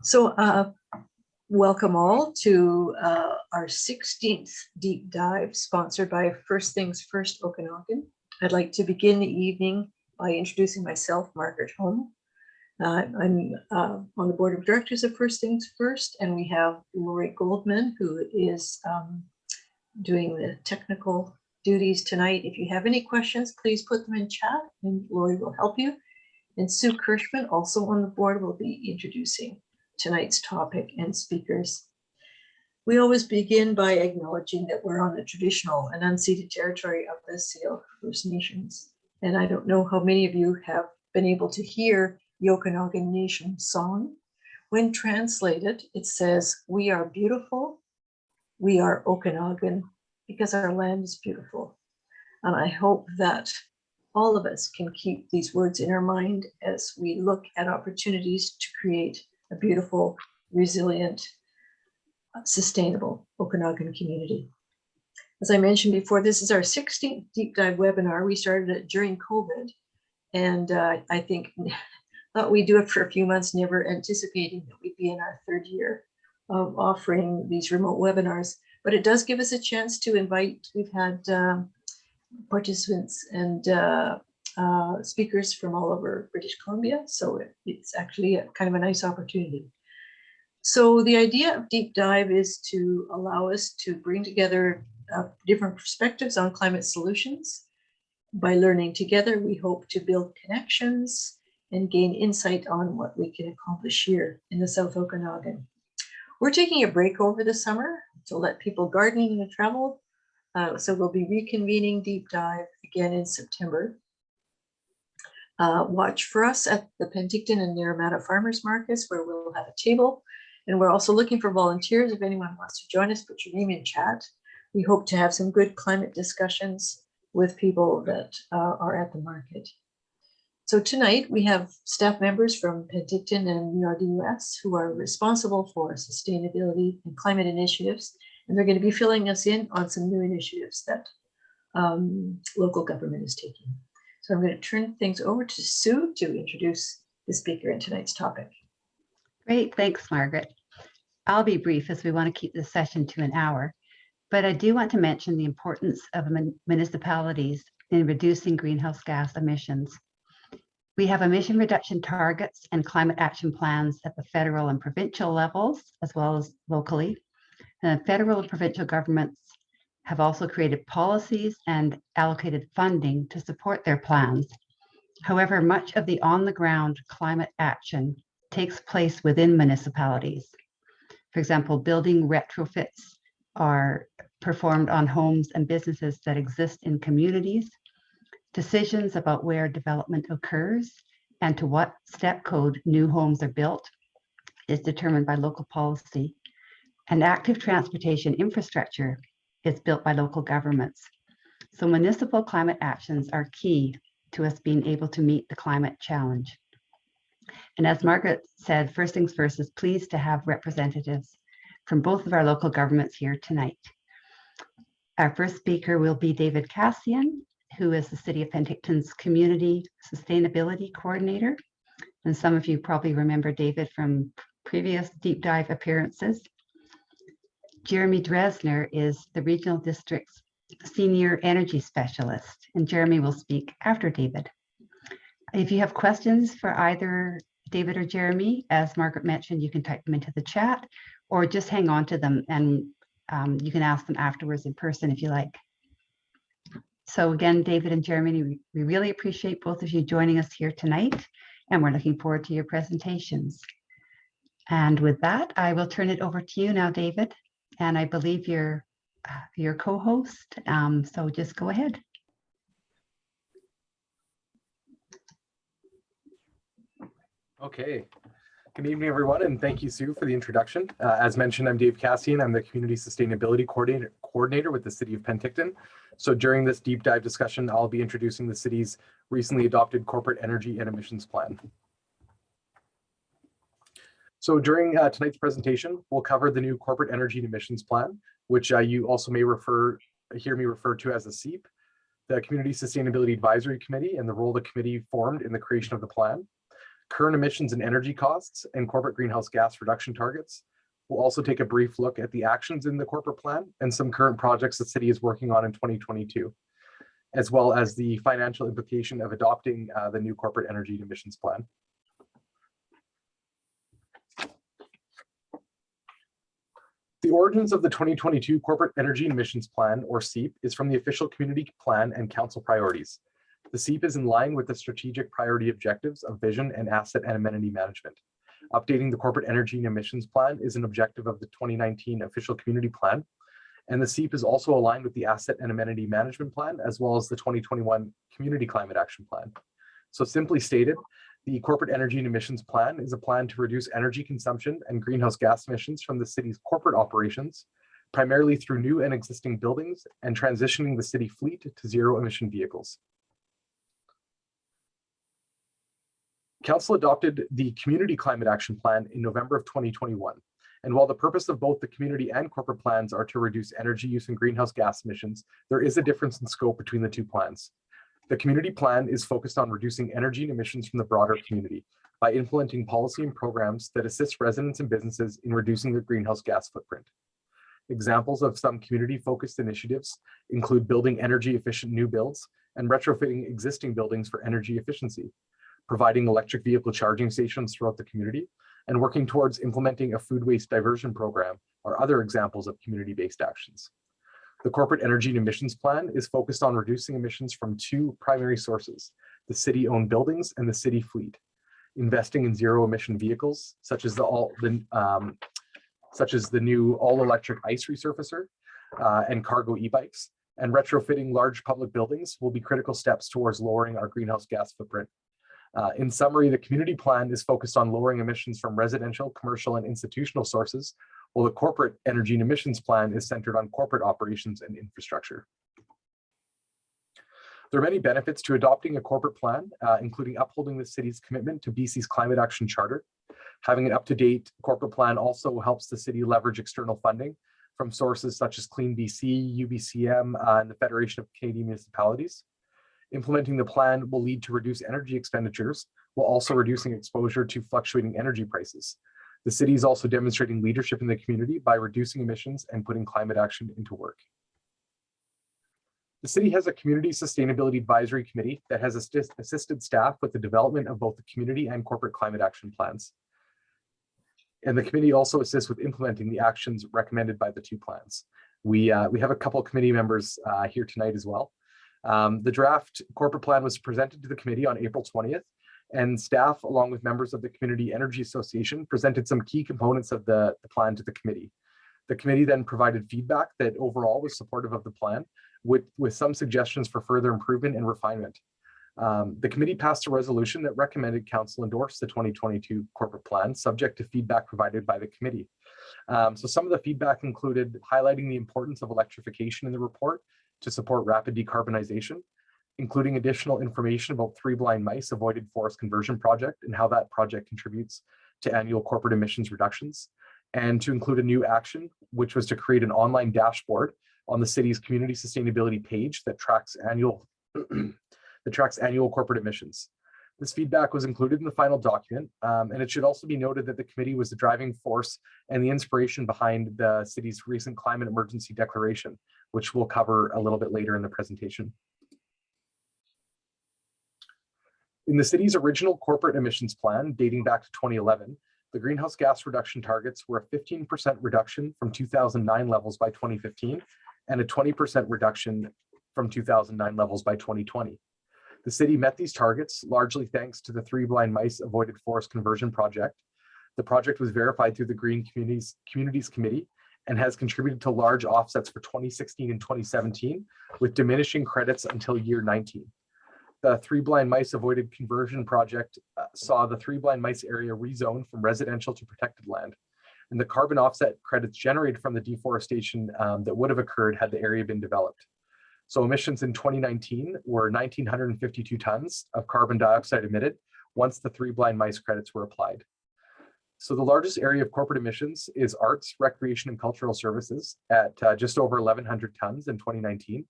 So welcome all to our 16th deep dive sponsored by First Things First Okanagan. I'd like to begin the evening by introducing myself, Margaret Holm. I'm on the board of directors of First Things First, and we have Lori Goldman, who is doing the technical duties tonight. If you have any questions, please put them in chat and Lori will help you. And Sue Kirschman, also on the board, will be introducing tonight's topic and speakers. We always begin by acknowledging that we're on the traditional and unceded territory of the Seal First Nations. And I don't know how many of you have been able to hear the Okanagan Nation song. When translated, it says, "We are beautiful, we are Okanagan, because our land is beautiful." And I hope that all of us can keep these words in our mind as we look at opportunities to create a beautiful, resilient, sustainable Okanagan community. As I mentioned before, this is our 16th deep dive webinar. We started it during COVID, and I thought we'd do it for a few months, never anticipating that we'd be in our third year of offering these remote webinars. But it does give us a chance to invite, we've had participants and speakers from all over British Columbia. So it's actually kind of a nice opportunity. So the idea of deep dive is to allow us to bring together different perspectives on climate solutions. By learning together, we hope to build connections and gain insight on what we can accomplish here in the South Okanagan. We're taking a break over the summer to let people garden and travel. So we'll be reconvening deep dive again in September. Watch for us at the Penticton and Naramata Farmers Markets, where we'll have a table. And we're also looking for volunteers. If anyone wants to join us, put your name in chat. We hope to have some good climate discussions with people that are at the market. So tonight we have staff members from Penticton and the RDOS who are responsible for sustainability and climate initiatives. And they're going to be filling us in on some new initiatives that local government is taking. So I'm going to turn things over to Sue to introduce the speaker in tonight's topic. Great, thanks, Margaret. I'll be brief as we want to keep this session to an hour, but I do want to mention the importance of municipalities in reducing greenhouse gas emissions. We have emission reduction targets and climate action plans at the federal and provincial levels, as well as locally. The federal and provincial governments have also created policies and allocated funding to support their plans. However, much of the on-the-ground climate action takes place within municipalities. For example, building retrofits are performed on homes and businesses that exist in communities. Decisions about where development occurs and to what step code new homes are built is determined by local policy. And active transportation infrastructure is built by local governments. So municipal climate actions are key to us being able to meet the climate challenge. And as Margaret said, First Things First is pleased to have representatives from both of our local governments here tonight. Our first speaker will be David Kassian, who is the City of Penticton's Community Sustainability Coordinator. And some of you probably remember David from previous deep dive appearances. Jeremy Dresner is the Regional District's Senior Energy Specialist, and Jeremy will speak after David. If you have questions for either David or Jeremy, as Margaret mentioned, you can type them into the chat or just hang on to them and you can ask them afterwards in person if you like. So again, David and Jeremy, we really appreciate both of you joining us here tonight, and we're looking forward to your presentations. And with that, I will turn it over to you now, David. And I believe you're your co-host, so just go ahead. Okay. Good evening, everyone, and thank you, Sue, for the introduction. As mentioned, I'm Dave Kassian. I'm the Community Sustainability Coordinator with the City of Penticton. So during this deep dive discussion, I'll be introducing the city's recently adopted Corporate Energy and Emissions Plan. So during tonight's presentation, we'll cover the new Corporate Energy and Emissions Plan, which you also may hear me refer to as the CEAP, the Community Sustainability Advisory Committee, and the role the committee formed in the creation of the plan. current emissions and energy costs, and corporate greenhouse gas reduction targets. We'll also take a brief look at the actions in the corporate plan and some current projects the city is working on in 2022, as well as the financial implication of adopting the new corporate energy and emissions plan. The origins of the 2022 Corporate Energy and Emissions Plan, or CEEP, is from the official community plan and council priorities. The CEEP is in line with the strategic priority objectives of vision and asset and amenity management. Updating the Corporate Energy and Emissions Plan is an objective of the 2019 official community plan, and the CEEP is also aligned with the Asset and Amenity Management Plan, as well as the 2021 Community Climate Action Plan. So simply stated, the Corporate Energy and Emissions Plan is a plan to reduce energy consumption and greenhouse gas emissions from the city's corporate operations, primarily through new and existing buildings and transitioning the city fleet to zero emission vehicles. Council adopted the Community Climate Action Plan in November of 2021. And while the purpose of both the community and corporate plans are to reduce energy use and greenhouse gas emissions, there is a difference in scope between the two plans. The community plan is focused on reducing energy and emissions from the broader community by implementing policy and programs that assist residents and businesses in reducing their greenhouse gas footprint. Examples of some community-focused initiatives include building energy-efficient new builds and retrofitting existing buildings for energy efficiency, providing electric vehicle charging stations throughout the community, and working towards implementing a food waste diversion program are other examples of community-based actions. The Corporate Energy and Emissions Plan is focused on reducing emissions from two primary sources, the city-owned buildings and the city fleet, investing in zero-emission vehicles, such as the new all-electric ice resurfacer and cargo e-bikes, and retrofitting large public buildings will be critical steps towards lowering our greenhouse gas footprint. In summary, the community plan is focused on lowering emissions from residential, commercial, and institutional sources, while the corporate energy and emissions plan is centered on corporate operations and infrastructure. There are many benefits to adopting a corporate plan, including upholding the city's commitment to BC's Climate Action Charter. Having an up-to-date corporate plan also helps the city leverage external funding from sources such as Clean BC, UBCM, and the Federation of Canadian Municipalities. Implementing the plan will lead to reduced energy expenditures while also reducing exposure to fluctuating energy prices. The city is also demonstrating leadership in the community by reducing emissions and putting climate action into work. The city has a community sustainability advisory committee that has assisted staff with the development of both the community and corporate climate action plans. And the committee also assists with implementing the actions recommended by the two plans. We have a couple of committee members here tonight as well. The draft corporate plan was presented to the committee on April 20th, and staff, along with members of the Community Energy Association, presented some key components of the plan to the committee. The committee then provided feedback that overall was supportive of the plan, with some suggestions for further improvement and refinement. The committee passed a resolution that recommended council endorse the 2022 corporate plan, subject to feedback provided by the committee. So some of the feedback included highlighting the importance of electrification in the report to support rapid decarbonization, including additional information about Three Blind Mice Avoided Forest Conversion Project and how that project contributes to annual corporate emissions reductions, and to include a new action, which was to create an online dashboard on the city's community sustainability page that tracks annual corporate emissions. This feedback was included in the final document, and it should also be noted that the committee was the driving force and the inspiration behind the city's recent climate emergency declaration, which we'll cover a little bit later in the presentation. In the city's original corporate emissions plan, dating back to 2011, the greenhouse gas reduction targets were a 15% reduction from 2009 levels by 2015 and a 20% reduction from 2009 levels by 2020. The city met these targets largely thanks to the Three Blind Mice Avoided Forest Conversion Project. The project was verified through the Green Communities Committee and has contributed to large offsets for 2016 and 2017, with diminishing credits until year 19. The Three Blind Mice Avoided Conversion Project saw the Three Blind Mice area rezoned from residential to protected land, and the carbon offset credits generated from the deforestation that would have occurred had the area been developed. So emissions in 2019 were 1,952 tons of carbon dioxide emitted once the Three Blind Mice credits were applied. So the largest area of corporate emissions is arts, recreation, and cultural services at just over 1,100 tons in 2019.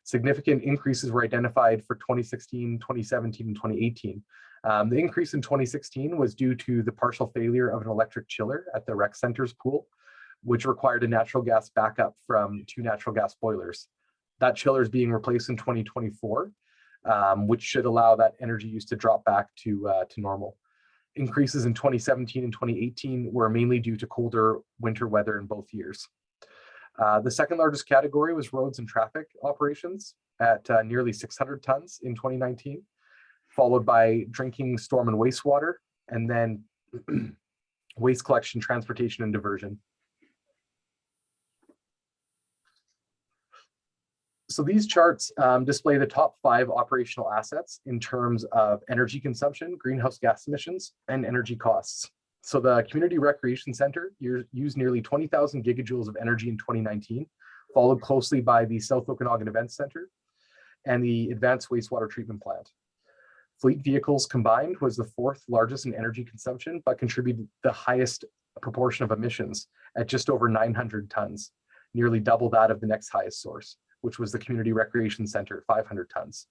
Significant increases were identified for 2016, 2017, and 2018. The increase in 2016 was due to the partial failure of an electric chiller at the rec center's pool, which required a natural gas backup from 2 natural gas boilers. That chiller is being replaced in 2024, which should allow that energy use to drop back to normal. Increases in 2017 and 2018 were mainly due to colder winter weather in both years. The second largest category was roads and traffic operations at nearly 600 tons in 2019, followed by drinking, storm and wastewater, and then waste collection, transportation, and diversion. So these charts display the top 5 operational assets in terms of energy consumption, greenhouse gas emissions, and energy costs. So the Community Recreation Center used nearly 20,000 gigajoules of energy in 2019, followed closely by the South Okanagan Events Center and the Advanced Wastewater Treatment Plant. Fleet vehicles combined was the 4th largest in energy consumption, but contributed the highest proportion of emissions at just over 900 tons, nearly double that of the next highest source, which was the Community Recreation Center, 500 tons.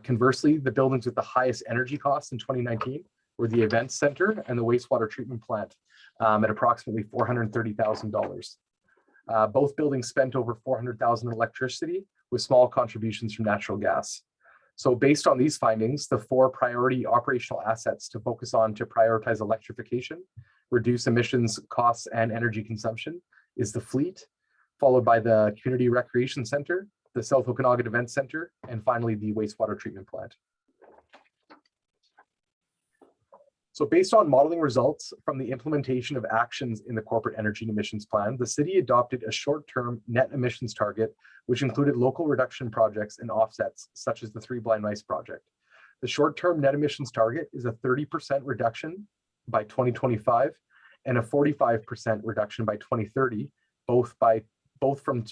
Conversely, the buildings with the highest energy costs in 2019 were the Events Center and the Wastewater Treatment Plant at approximately $430,000. Both buildings spent over $400,000 in electricity with small contributions from natural gas. So based on these findings, the 4 priority operational assets to focus on to prioritize electrification, reduce emissions, costs, and energy consumption is the fleet, followed by the Community Recreation Center, the South Okanagan Event Center, and finally the wastewater treatment plant. So based on modeling results from the implementation of actions in the corporate energy and emissions plan, the city adopted a short-term net emissions target, which included local reduction projects and offsets, such as the 3 Blind Mice project. The short-term net emissions target is a 30% reduction by 2025 and a 45% reduction by 2030, both from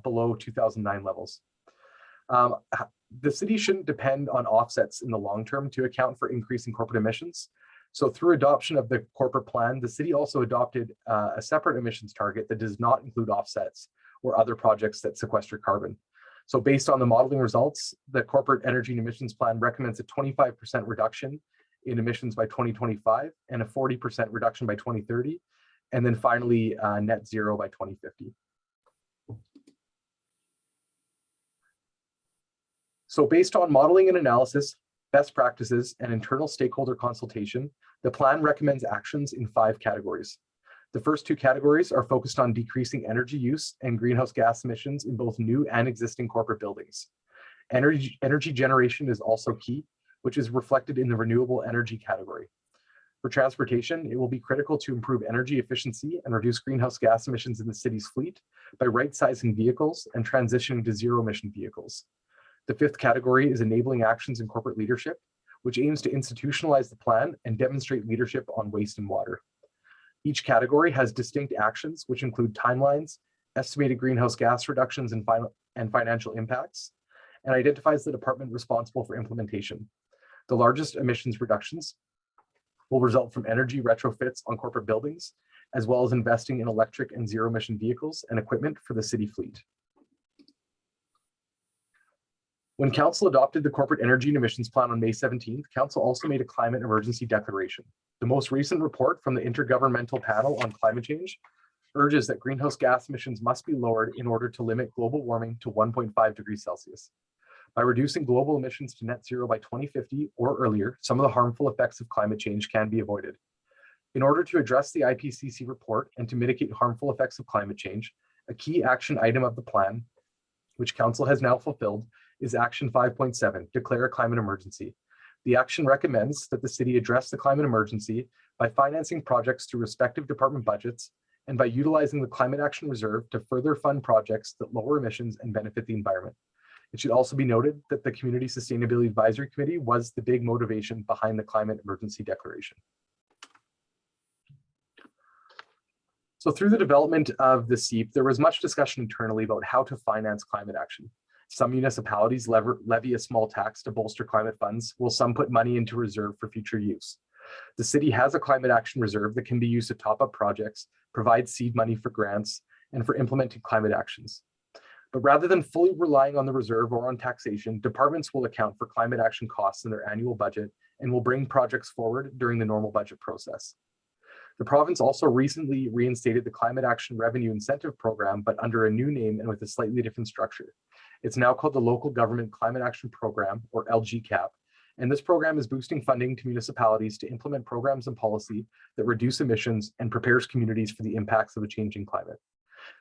below 2009 levels. The city shouldn't depend on offsets in the long term to account for increasing corporate emissions. So through adoption of the corporate plan, the city also adopted a separate emissions target that does not include offsets or other projects that sequester carbon. So based on the modeling results, the corporate energy and emissions plan recommends a 25% reduction in emissions by 2025 and a 40% reduction by 2030, and then finally net zero by 2050. So based on modeling and analysis, best practices, and internal stakeholder consultation, the plan recommends actions in 5 categories. The first 2 categories are focused on decreasing energy use and greenhouse gas emissions in both new and existing corporate buildings. Energy generation is also key, which is reflected in the renewable energy category. For transportation, it will be critical to improve energy efficiency and reduce greenhouse gas emissions in the city's fleet by right-sizing vehicles and transitioning to zero-emission vehicles. The 5th category is enabling actions in corporate leadership, which aims to institutionalize the plan and demonstrate leadership on waste and water. Each category has distinct actions, which include timelines, estimated greenhouse gas reductions and financial impacts, and identifies the department responsible for implementation. The largest emissions reductions will result from energy retrofits on corporate buildings, as well as investing in electric and zero-emission vehicles and equipment for the city fleet. When Council adopted the Corporate Energy and Emissions Plan on May 17th, Council also made a climate emergency declaration. The most recent report from the Intergovernmental Panel on Climate Change urges that greenhouse gas emissions must be lowered in order to limit global warming to 1.5 degrees Celsius. By reducing global emissions to net zero by 2050 or earlier, some of the harmful effects of climate change can be avoided. In order to address the IPCC report and to mitigate harmful effects of climate change, a key action item of the plan, which Council has now fulfilled, is Action 5.7, Declare a Climate Emergency. The action recommends that the city address the climate emergency by financing projects through respective department budgets and by utilizing the Climate Action Reserve to further fund projects that lower emissions and benefit the environment. It should also be noted that the Community Sustainability Advisory Committee was the big motivation behind the Climate Emergency Declaration. So through the development of the CEAP, there was much discussion internally about how to finance climate action. Some municipalities levy a small tax to bolster climate funds, while some put money into reserve for future use. The city has a climate action reserve that can be used to top up projects, provide seed money for grants, and for implementing climate actions. But rather than fully relying on the reserve or on taxation, departments will account for climate action costs in their annual budget and will bring projects forward during the normal budget process. The province also recently reinstated the Climate Action Revenue Incentive Program, but under a new name and with a slightly different structure. It's now called the Local Government Climate Action Program, or LGCAP, and this program is boosting funding to municipalities to implement programs and policy that reduce emissions and prepares communities for the impacts of a changing climate.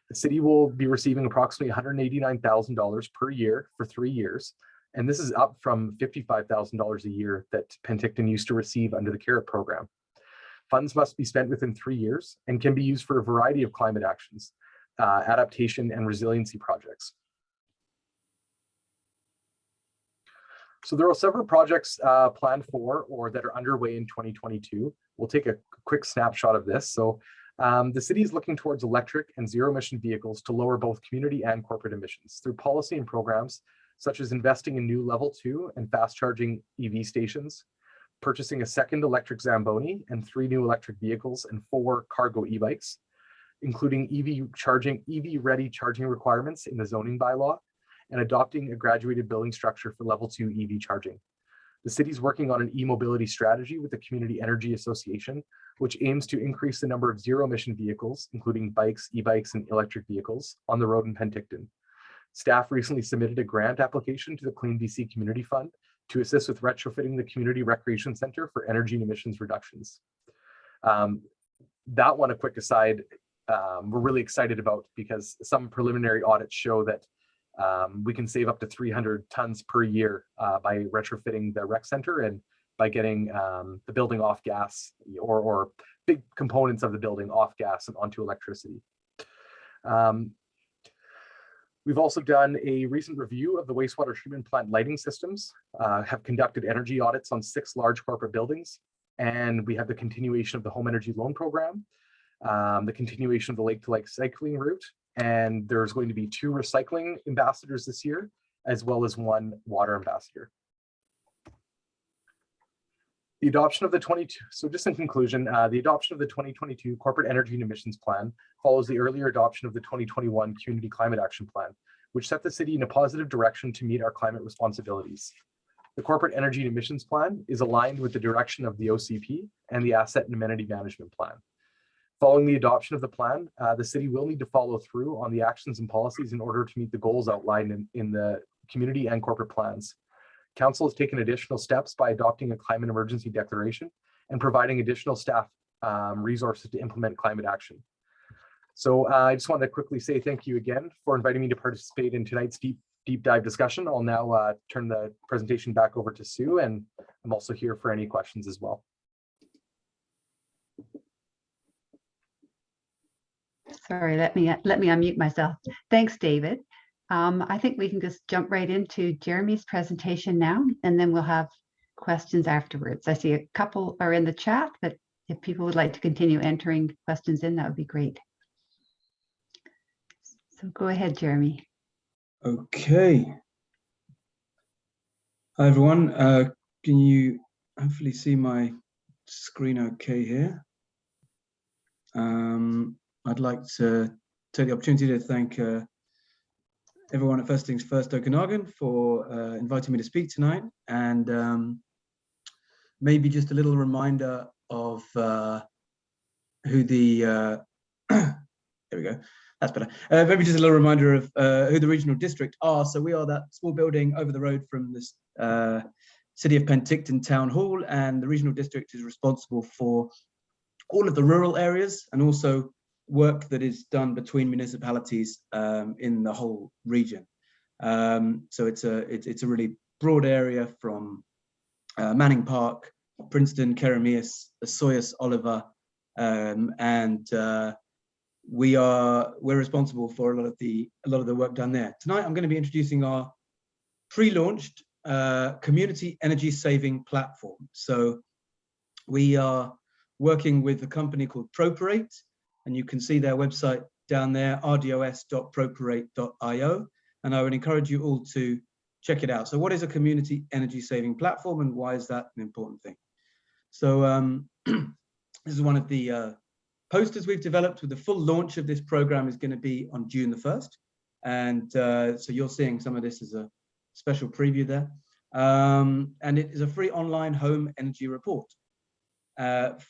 The city will be receiving approximately $189,000 per year for 3 years, and this is up from $55,000 a year that Penticton used to receive under the CARET program. Funds must be spent within 3 years and can be used for a variety of climate actions, adaptation and resiliency projects. So there are several projects planned for or that are underway in 2022. We'll take a quick snapshot of this. So the city is looking towards electric and zero emission vehicles to lower both community and corporate emissions through policy and programs such as investing in new level 2 and fast charging EV stations, purchasing a second electric Zamboni and 3 new electric vehicles and 4 cargo e-bikes, including EV-ready charging requirements in the zoning bylaw, and adopting a graduated billing structure for level 2 EV charging. The city is working on an e-mobility strategy with the Community Energy Association, which aims to increase the number of zero-emission vehicles, including bikes, e-bikes, and electric vehicles, on the road in Penticton. Staff recently submitted a grant application to the Clean BC Community Fund to assist with retrofitting the Community Recreation Center for energy and emissions reductions. That one, a quick aside, we're really excited about because some preliminary audits show that we can save up to 300 tons per year by retrofitting the rec center and by getting the building off gas or big components of the building off gas and onto electricity. We've also done a recent review of the wastewater treatment plant lighting systems, have conducted energy audits on 6 large corporate buildings, and we have the continuation of the home energy loan program, the continuation of the lake-to-lake cycling route, and there's going to be 2 recycling ambassadors this year, as well as 1 water ambassador. The adoption of the just in conclusion, the adoption of the 2022 Corporate Energy and Emissions Plan follows the earlier adoption of the 2021 Community Climate Action Plan, which set the city in a positive direction to meet our climate responsibilities. The Corporate Energy and Emissions Plan is aligned with the direction of the OCP and the Asset and Amenity Management Plan. Following the adoption of the plan, the city will need to follow through on the actions and policies in order to meet the goals outlined in the community and corporate plans. Council has taken additional steps by adopting a climate emergency declaration and providing additional staff resources to implement climate action. So I just wanted to quickly say thank you again for inviting me to participate in tonight's deep dive discussion. I'll now turn the presentation back over to Sue, and I'm also here for any questions as well. Sorry, let me unmute myself. Thanks, David. I think we can just jump right into Jeremy's presentation now, and then we'll have questions afterwards. I see a couple are in the chat, but if people would like to continue entering questions in, that would be great. So go ahead, Jeremy. Okay. Hi, everyone. Can you hopefully see my screen okay here? I'd like to take the opportunity to thank everyone at First Things First Okanagan for inviting me to speak tonight, and maybe just a little reminder of who the there we go, that's better. Maybe just a little reminder of who the regional district are. So we are that small building over the road from this City of Penticton Town Hall, and the regional district is responsible for all of the rural areas and also work that is done between municipalities in the whole region. So it's a really broad area from Manning Park, Princeton, Keremeus, Soyuz, Oliver, and we're responsible for a lot of the work done there. Tonight I'm going to be introducing our pre-launched community energy saving platform. So we are working with a company called Properate, and you can see their website down there, rdos.properate.io, and I would encourage you all to check it out. So what is a community energy saving platform, and why is that an important thing? So this is one of the posters we've developed. With the full launch of this program is going to be on June the 1st. And so you're seeing some of this as a special preview there. And it is a free online home energy report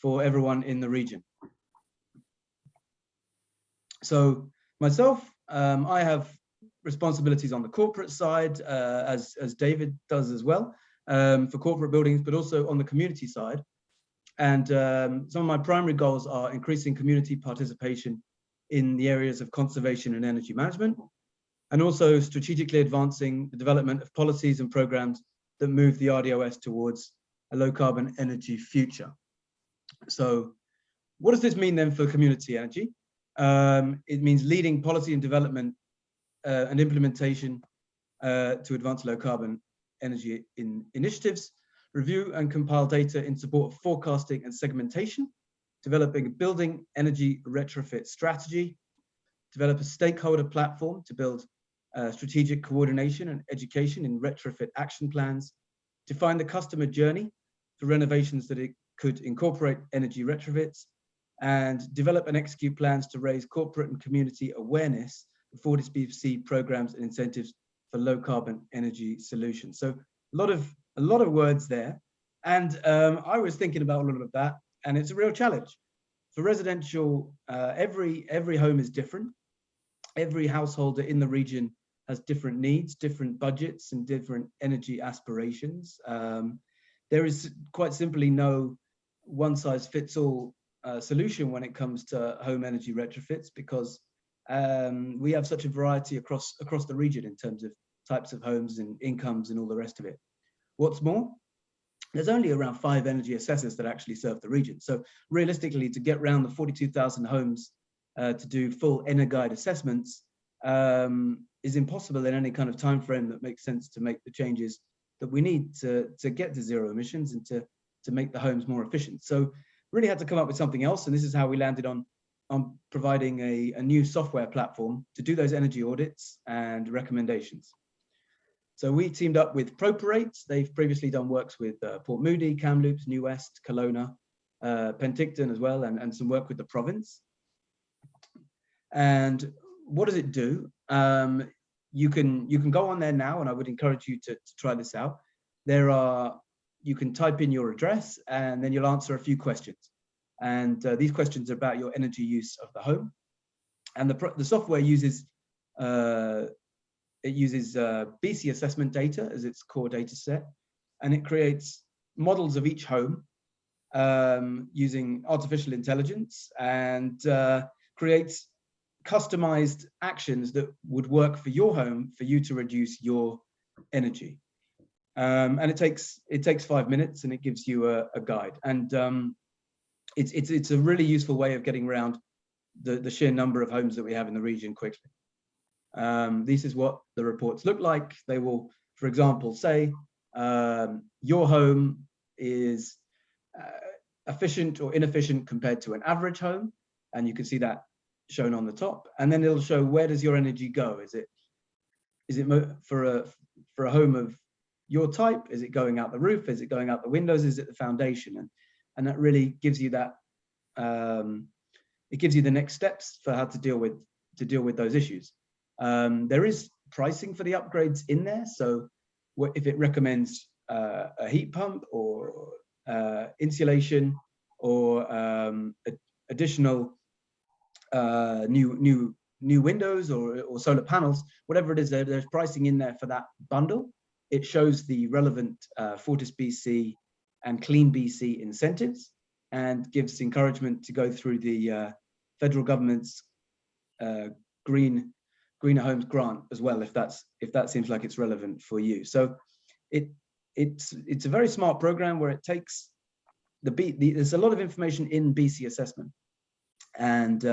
for everyone in the region. So myself, I have responsibilities on the corporate side, as David does as well, for corporate buildings, but also on the community side. And some of my primary goals are increasing community participation in the areas of conservation and energy management, and also strategically advancing the development of policies and programs that move the RDOS towards a low carbon energy future. So what does this mean then for community energy? It means leading policy and development and implementation to advance low carbon energy initiatives, review and compile data in support of forecasting and segmentation, developing a building energy retrofit strategy, develop a stakeholder platform to build strategic coordination and education in retrofit action plans, define the customer journey for renovations that it could incorporate energy retrofits, and develop and execute plans to raise corporate and community awareness of 40BC programs and incentives for low carbon energy solutions. So a lot of words there. And I was thinking about a lot of that, and it's a real challenge. For residential, every home is different. Every householder in the region has different needs, different budgets, and different energy aspirations. There is quite simply no one-size-fits-all solution when it comes to home energy retrofits, because we have such a variety across the region in terms of types of homes and incomes and all the rest of it. What's more, there's only around 5 energy assessors that actually serve the region. So realistically, to get around the 42,000 homes to do full EnerGuide assessments is impossible in any kind of time frame that makes sense to make the changes that we need to get to zero emissions and to make the homes more efficient. So really had to come up with something else, and this is how we landed on providing a new software platform to do those energy audits and recommendations. So we teamed up with Properate. They've previously done works with Port Moody, Kamloops, New West, Kelowna, Penticton as well, and some work with the province. And what does it do? You can go on there now, and I would encourage you to try this out. You can type in your address, and then you'll answer a few questions. And these questions are about your energy use of the home. And the software uses BC assessment data as its core data set, and it creates models of each home using artificial intelligence, and creates customized actions that would work for your home for you to reduce your energy. And it takes 5 minutes, and it gives you a guide. And it's a really useful way of getting around the sheer number of homes that we have in the region quickly. This is what the reports look like. They will, for example, say your home is efficient or inefficient compared to an average home, and you can see that shown on the top. And then it'll show, where does your energy go? Is it for a home of your type? Is it going out the roof? Is it going out the windows? Is it the foundation? And that really gives you that. It gives you the next steps for how to deal with those issues. There is pricing for the upgrades in there. So if it recommends a heat pump or insulation or additional new windows or solar panels, whatever it is, there's pricing in there for that bundle. It shows the relevant FortisBC and Clean BC incentives, and gives encouragement to go through the federal government's Greener Homes grant as well, if that seems like it's relevant for you. So it's a very smart program where it takes there's a lot of information in BC assessment, and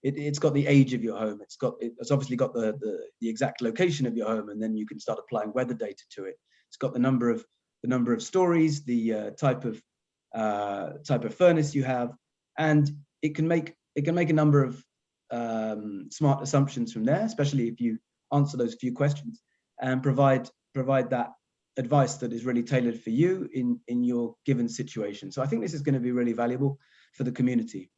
it's got the age of your home. It's obviously got the exact location of your home, and then you can start applying weather data to it. It's got the number of stories, the type of furnace you have, and it can make a number of smart assumptions from there, especially if you answer those few questions and provide that advice that is really tailored for you in your given situation. So I think this is going to be really valuable for the community.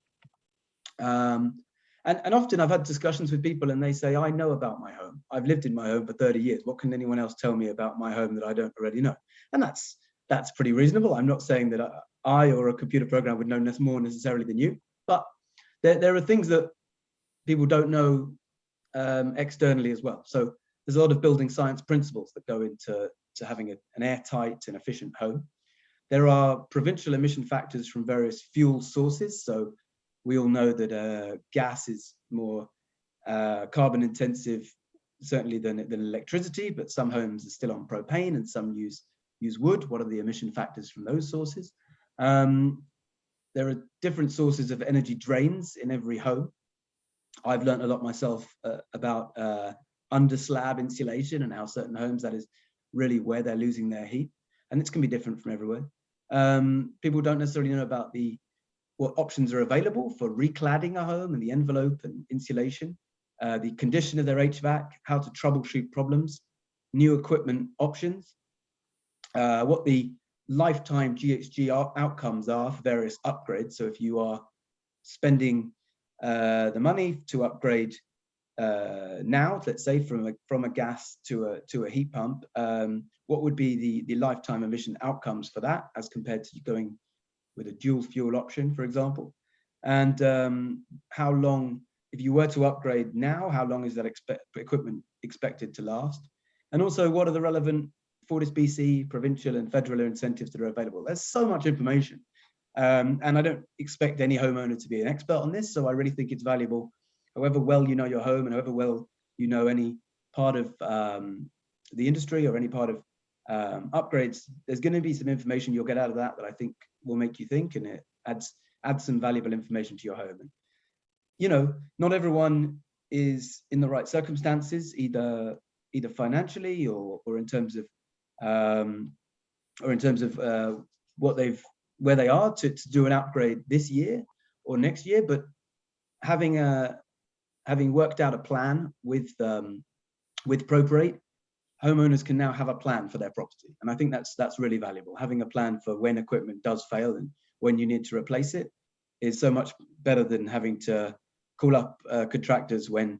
And often I've had discussions with people and they say, I know about my home. I've lived in my home for 30 years. What can anyone else tell me about my home that I don't already know? And that's pretty reasonable. I'm not saying that I or a computer program would know more necessarily than you, but there are things that people don't know externally as well. So there's a lot of building science principles that go into having an airtight and efficient home. There are provincial emission factors from various fuel sources. So we all know that gas is more carbon intensive, certainly than electricity, but some homes are still on propane and some use wood. What are the emission factors from those sources? There are different sources of energy drains in every home. I've learned a lot myself about under slab insulation and how certain homes, that is really where they're losing their heat. And it's can be different from everywhere. People don't necessarily know about what options are available for recladding a home and the envelope and insulation, the condition of their HVAC, how to troubleshoot problems, new equipment options, what the lifetime GHG outcomes are for various upgrades. So if you are spending the money to upgrade now, let's say from a gas to a heat pump, what would be the lifetime emission outcomes for that as compared to going with a dual fuel option, for example? And how long, if you were to upgrade now, how long is that equipment expected to last? And also, what are the relevant Fortis BC, provincial and federal incentives that are available? There's so much information. And I don't expect any homeowner to be an expert on this, so I really think it's valuable. However well you know your home and however well you know any part of the industry or any part of upgrades, there's going to be some information you'll get out of that I think will make you think, and it adds some valuable information to your home. And, you know, not everyone is in the right circumstances, either financially or in terms of where they are to do an upgrade this year or next year. But having worked out a plan with Properate, homeowners can now have a plan for their property, and I think that's really valuable. Having a plan for when equipment does fail and when you need to replace it is so much better than having to call up contractors when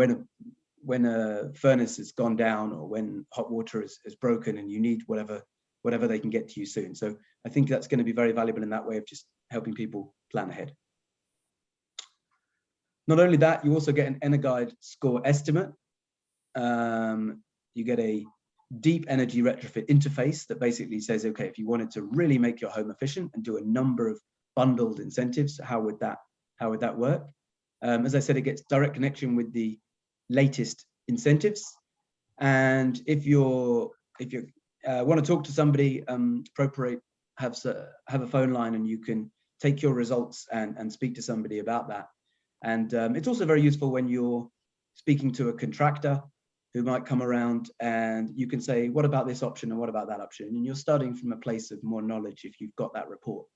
a furnace has gone down or when hot water is broken and you need whatever they can get to you soon. So I think that's going to be very valuable in that way of just helping people plan ahead. Not only that, you also get an EnerGuide score estimate. You get a deep energy retrofit interface that basically says, okay, if you wanted to really make your home efficient and do a number of bundled incentives, how would that work? As I said, it gets direct connection with the latest incentives. And if you want to talk to somebody, Properate have a phone line, and you can take your results and speak to somebody about that. And it's also very useful when you're speaking to a contractor who might come around, and you can say, what about this option and what about that option? And you're starting from a place of more knowledge if you've got that report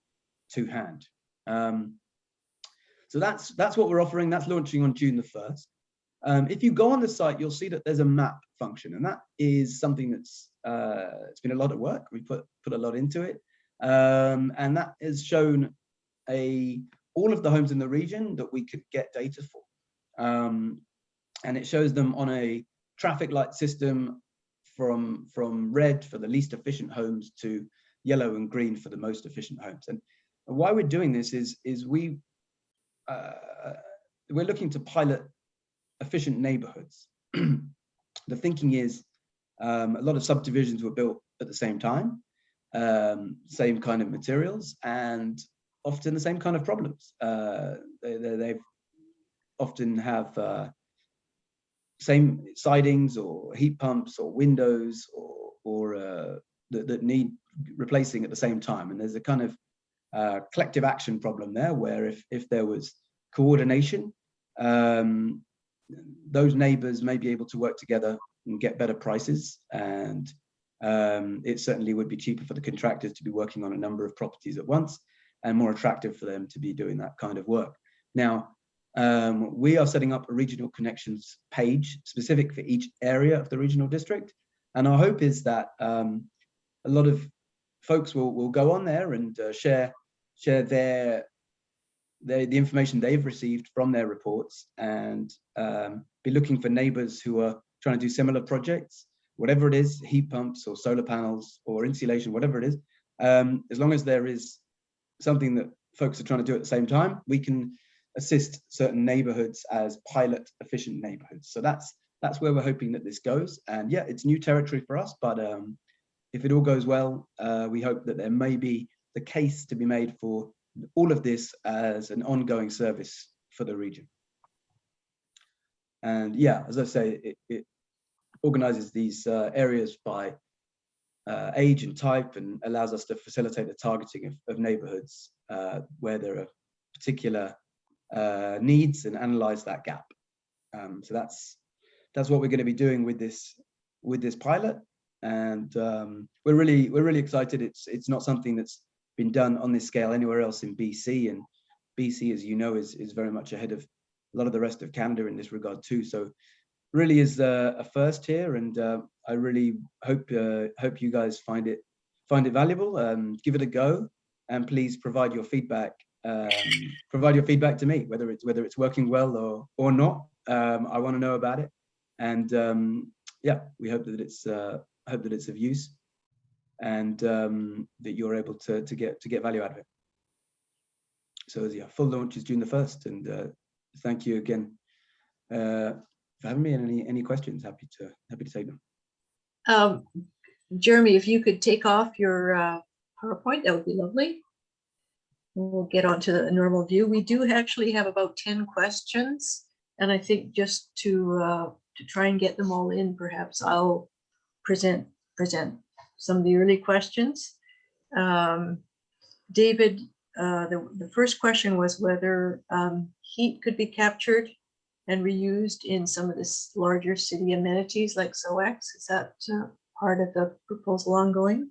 to hand. So that's what we're offering. That's launching on June the 1st. If you go on the site, you'll see that there's a map function, and that is something that's it's been a lot of work. We put a lot into it, and that has shown all of the homes in the region that we could get data for, and it shows them on a traffic light system from red for the least efficient homes to yellow and green for the most efficient homes. And why we're doing this is we're looking to pilot efficient neighborhoods. The thinking is a lot of subdivisions were built at the same time, same kind of materials, and often the same kind of problems. They often have same sidings or heat pumps or windows or that need replacing at the same time. And there's a kind of collective action problem there, where if there was coordination, those neighbors may be able to work together and get better prices. And it certainly would be cheaper for the contractors to be working on a number of properties at once, and more attractive for them to be doing that kind of work. Now, we are setting up a regional connections page specific for each area of the regional district. And our hope is that a lot of folks will go on there and share the information they've received from their reports and be looking for neighbors who are trying to do similar projects, whatever it is, heat pumps or solar panels or insulation, whatever it is. As long as there is something that folks are trying to do at the same time, we can assist certain neighborhoods as pilot efficient neighborhoods. So that's where we're hoping that this goes. And yeah, it's new territory for us, but if it all goes well, we hope that there may be the case to be made for all of this as an ongoing service for the region. And yeah, as I say, it organizes these areas by age and type and allows us to facilitate the targeting of neighborhoods where there are particular needs and analyze that gap. So that's what we're going to be doing with this pilot, and we're really excited. It's not something that's been done on this scale anywhere else in BC, and BC, as you know, is very much ahead of a lot of the rest of Canada in this regard too. So really is a first here, and I really hope you guys find it valuable. Give it a go, and please provide your feedback. Provide your feedback to me, whether it's working well or not. I want to know about it, and yeah, we hope that it's of use, and that you're able to get value out of it. So yeah, full launch is June the 1st, and thank you again for having me. And any questions, happy to take them. Jeremy, if you could take off your PowerPoint, that would be lovely. We'll get on to the normal view. We do actually have about 10 questions, and I think just to try and get them all in, perhaps I'll present some of the early questions. David, the first question was whether heat could be captured and reused in some of this larger city amenities like SOAX. Is that part of the proposal ongoing?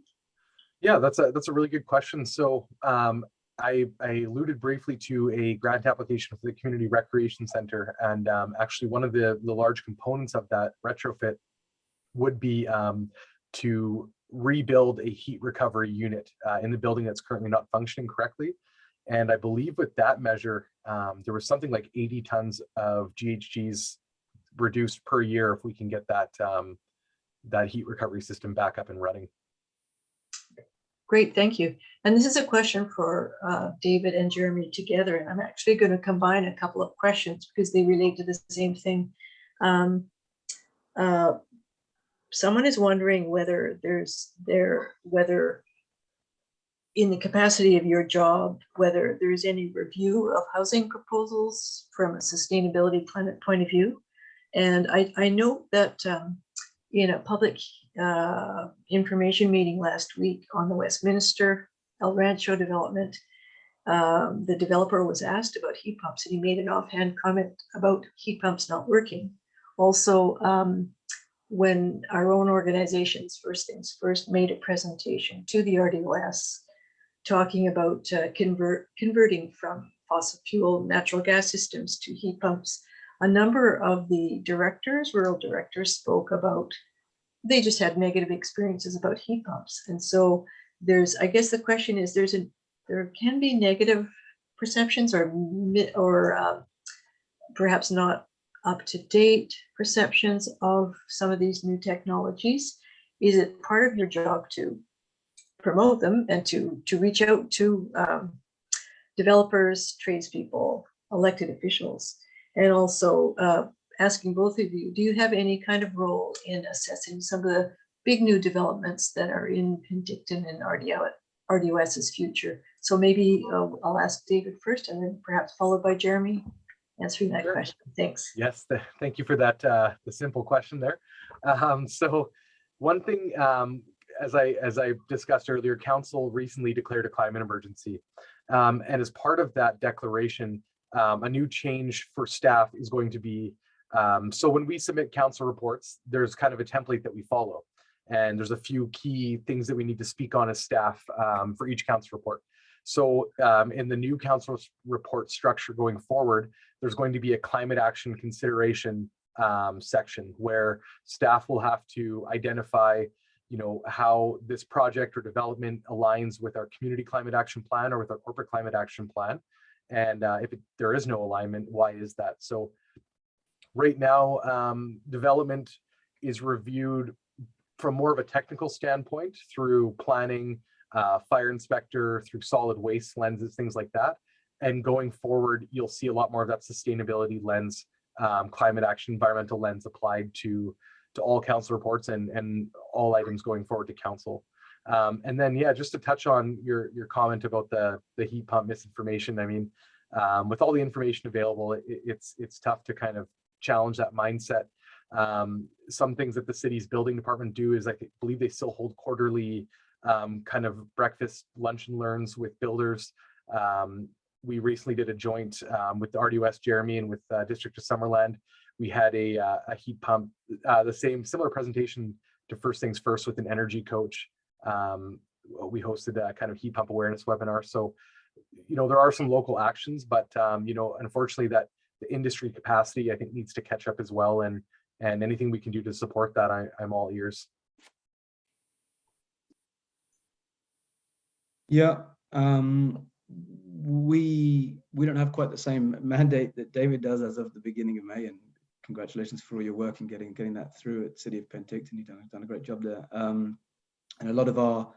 Yeah, that's a really good question. So I alluded briefly to a grant application for the Community Recreation Center, and actually one of the large components of that retrofit would be to rebuild a heat recovery unit in the building that's currently not functioning correctly. And I believe with that measure, there was something like 80 tons of GHGs reduced per year if we can get that heat recovery system back up and running. Great, thank you. And this is a question for David and Jeremy together. And I'm actually going to combine a couple of questions because they relate to the same thing. Someone is wondering whether whether in the capacity of your job, whether there's any review of housing proposals from a sustainability point of view. And I note that in a public information meeting last week on the Westminster El Rancho development, the developer was asked about heat pumps, and he made an offhand comment about heat pumps not working. Also, when our own organizations, First Things First, made a presentation to the RDOS talking about converting from fossil fuel natural gas systems to heat pumps, a number of the rural directors spoke about they just had negative experiences about heat pumps. And so I guess the question is, there can be negative perceptions or perhaps not up-to-date perceptions of some of these new technologies. Is it part of your job to promote them and to reach out to developers, tradespeople, elected officials, and also asking both of you, do you have any kind of role in assessing some of the big new developments that are in Penticton and RDOS's future? So maybe I'll ask David first, and then perhaps followed by Jeremy answering that question. Thanks. Yes, thank you for that, the simple question there. So one thing, as I discussed earlier, Council recently declared a climate emergency. And as part of that declaration, a new change for staff is going to be, so when we submit council reports, there's kind of a template that we follow. And there's a few key things that we need to speak on as staff for each council report. So in the new council report structure going forward, there's going to be a climate action consideration section where staff will have to identify, how this project or development aligns with our community climate action plan or with our corporate climate action plan. And if there is no alignment, why is that? So right now, development is reviewed from more of a technical standpoint through planning, fire inspector, through solid waste lenses, things like that. And going forward, you'll see a lot more of that sustainability lens, climate action, environmental lens applied to all council reports and all items going forward to council. And then, yeah, just to touch on your comment about the heat pump misinformation. I mean, with all the information available, it's tough to kind of challenge that mindset. Some things that the city's building department do is I believe they still hold quarterly kind of breakfast, lunch and learns with builders. We recently did a joint with the RDOS Jeremy and with District of Summerland. We had a heat pump, similar presentation to First Things First with an energy coach. We hosted a kind of heat pump awareness webinar. So, there are some local actions, but unfortunately that the industry capacity, I think, needs to catch up as well. And anything we can do to support that, I'm all ears. Yeah, we don't have quite the same mandate that David does as of the beginning of May, and congratulations for all your work in getting that through at City of Penticton. You've done a great job there. And a lot of our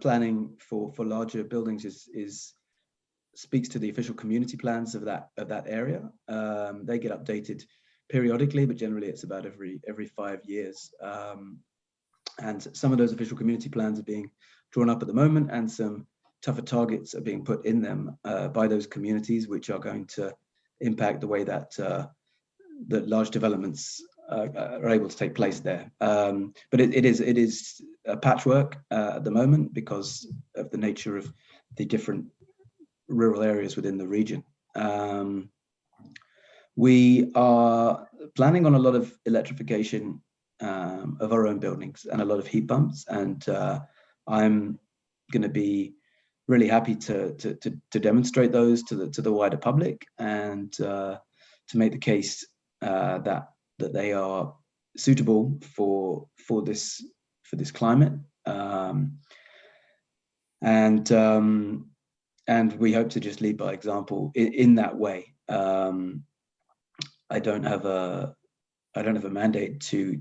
planning for larger buildings speaks to the official community plans of that area. They get updated periodically, but generally it's about every 5 years. And some of those official community plans are being drawn up at the moment, and some tougher targets are being put in them by those communities, which are going to impact the way that that large developments are able to take place there. But it is a patchwork at the moment because of the nature of the different rural areas within the region. We are planning on a lot of electrification of our own buildings and a lot of heat pumps, and I'm going to be really happy to demonstrate those to the wider public, and to make the case that they are suitable for this climate, and we hope to just lead by example in that way. I don't have a mandate to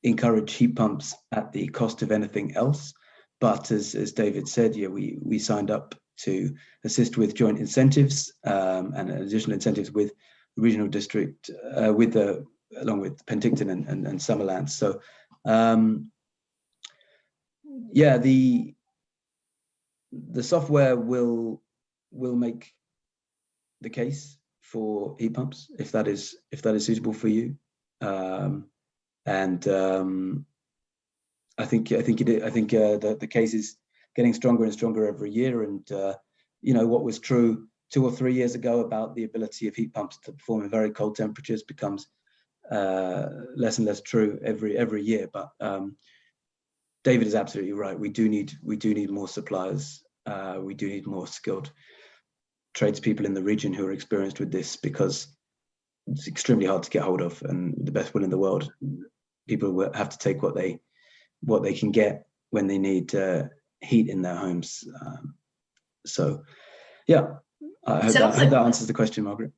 encourage heat pumps at the cost of anything else. But as David said, yeah, we signed up to assist with joint incentives and additional incentives with the regional district, along with Penticton and Summerland. So yeah, the software will make the case for heat pumps if that is suitable for you, and I think the case is getting stronger and stronger every year. And what was true 2 or 3 years ago about the ability of heat pumps to perform in very cold temperatures becomes less and less true every year. But David is absolutely right. We do need more suppliers. We do need more skilled tradespeople in the region who are experienced with this, because it's extremely hard to get hold of, and the best will in the world, people will have to take what they can get when they need heat in their homes. So yeah, I hope that answers the question, Margaret.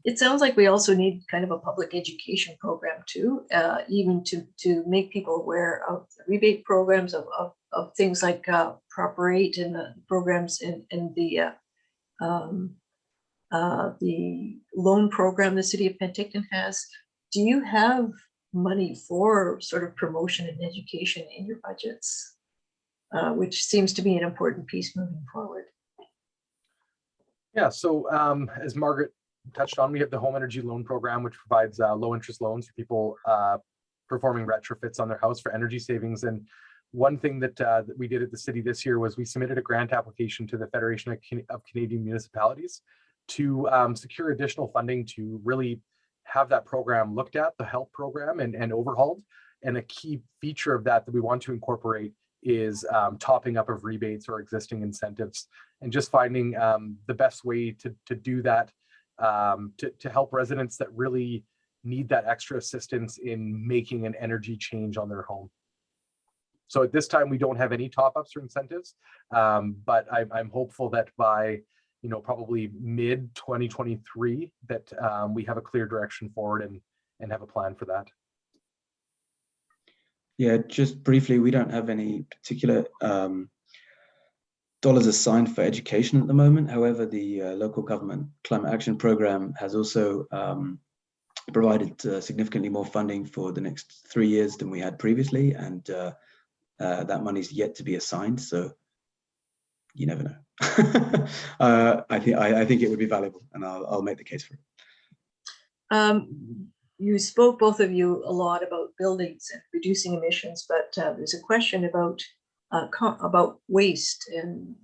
It sounds like we also need kind of a public education program too, even to make people aware of the rebate programs, of things like Properate and the programs in the loan program the City of Penticton has. Do you have money for sort of promotion and education in your budgets, which seems to be an important piece moving forward? Yeah, so as Margaret touched on, we have the Home Energy Loan Program, which provides low interest loans for people performing retrofits on their house for energy savings. And one thing that we did at the city this year was we submitted a grant application to the Federation of Canadian Municipalities to secure additional funding to really have that program looked at, the HELP program, and overhauled. And a key feature of that we want to incorporate is topping up of rebates or existing incentives, and just finding the best way to do that, to help residents that really need that extra assistance in making an energy change on their home. So at this time, we don't have any top-ups or incentives, but I'm hopeful that by probably mid 2023 that we have a clear direction forward and have a plan for that. Yeah, just briefly, we don't have any particular dollars assigned for education at the moment. However, the local government climate action program has also provided significantly more funding for the next 3 years than we had previously, and that money is yet to be assigned. So you never know. I think it would be valuable, and I'll make the case for it. You spoke, both of you, a lot about buildings and reducing emissions, but there's a question about waste, and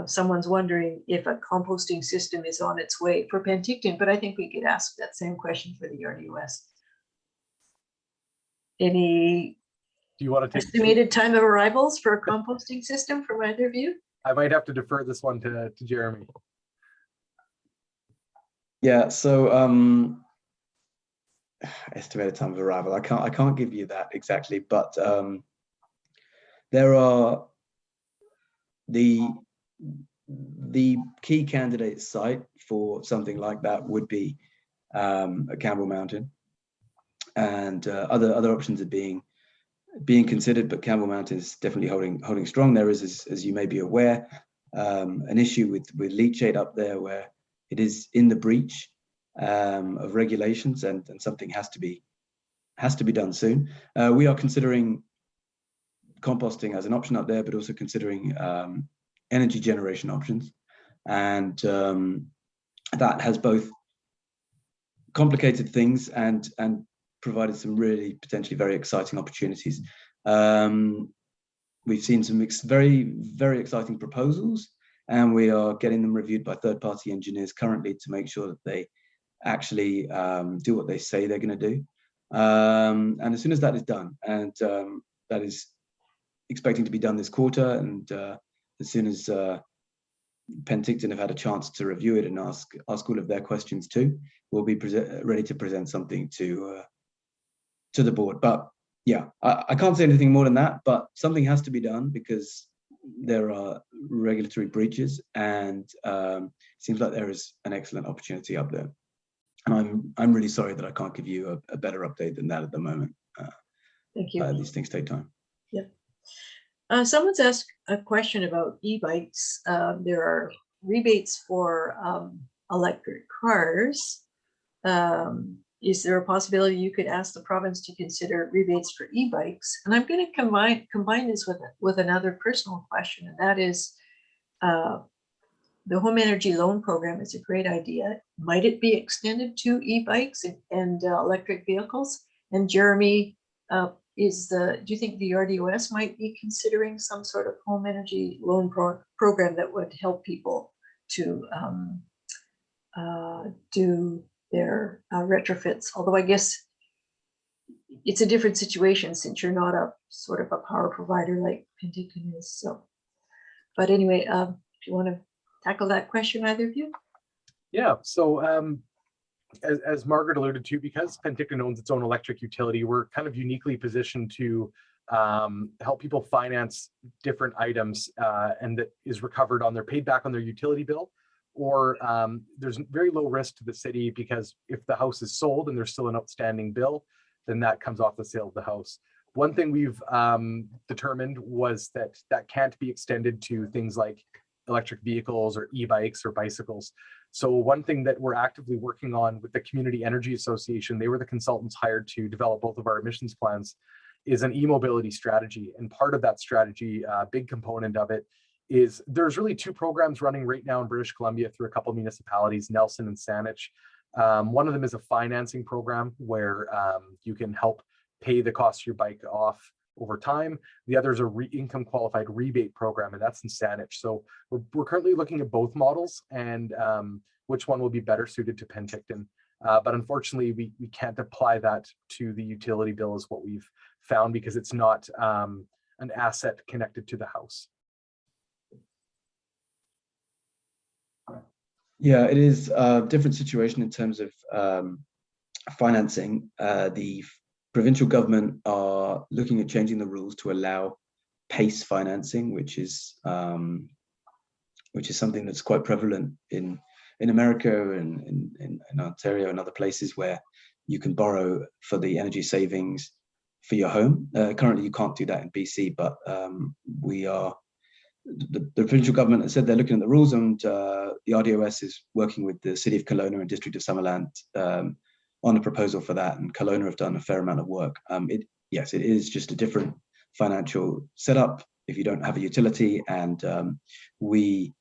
someone's wondering if a composting system is on its way for Penticton, but I think we could ask that same question for the RDOS. Any Do you want to take estimated time of arrivals for a composting system from either of you? I might have to defer this one to Jeremy. Yeah, so estimated time of arrival. I can't give you that exactly, but there are the key candidate site for something like that would be at Campbell Mountain, and other options are being considered, but Campbell Mountain is definitely holding strong. There is, as you may be aware, an issue with leachate up there where it is in the breach of regulations, and something has to be done soon. We are considering composting as an option up there, but also considering energy generation options, and that has both complicated things and provided some really potentially very exciting opportunities. We've seen some very, very exciting proposals, and we are getting them reviewed by third-party engineers currently to make sure that they actually do what they say they're going to do. And as soon as that is done, and that is expecting to be done this quarter, and as soon as Penticton have had a chance to review it and ask all of their questions too, we'll be ready to present something to the board. But yeah, I can't say anything more than that, but something has to be done because there are regulatory breaches, and it seems like there is an excellent opportunity up there. And I'm really sorry that I can't give you a better update than that at the moment. Thank you. These things take time. Yep. Someone's asked a question about e-bikes. There are rebates for electric cars. Is there a possibility you could ask the province to consider rebates for e-bikes? And I'm going to combine this with another personal question, and that is, the home energy loan program is a great idea. Might it be extended to e-bikes and electric vehicles? And Jeremy, do you think the RDOS might be considering some sort of home energy loan program that would help people to do their retrofits? Although I guess it's a different situation since you're not a sort of a power provider like Penticton is. So, but anyway, if you want to tackle that question, either of you? Yeah, so as Margaret alluded to, because Penticton owns its own electric utility, we're kind of uniquely positioned to help people finance different items and that is recovered on paid back on their utility bill, or there's very low risk to the city because if the house is sold and there's still an outstanding bill, then that comes off the sale of the house. One thing we've determined was that can't be extended to things like electric vehicles or e-bikes or bicycles. So one thing that we're actively working on with the Community Energy Association, they were the consultants hired to develop both of our emissions plans, is an e-mobility strategy. And part of that strategy, a big component of it, is there's really two programs running right now in British Columbia through a couple of municipalities, Nelson and Saanich. One of them is a financing program where you can help pay the cost of your bike off over time. The other is a income qualified rebate program, and that's in Saanich. So we're currently looking at both models and which one will be better suited to Penticton. But unfortunately, we can't apply that to the utility bill is what we've found because it's not an asset connected to the house. Yeah, it is a different situation in terms of financing. The provincial government are looking at changing the rules to allow PACE financing, which is something that's quite prevalent in America and in Ontario and other places where you can borrow for the energy savings for your home. Currently, you can't do that in BC, but the provincial government has said they're looking at the rules, and the RDOS is working with the City of Kelowna and District of Summerland on a proposal for that, and Kelowna have done a fair amount of work. Yes, it is just a different financial setup if you don't have a utility, and we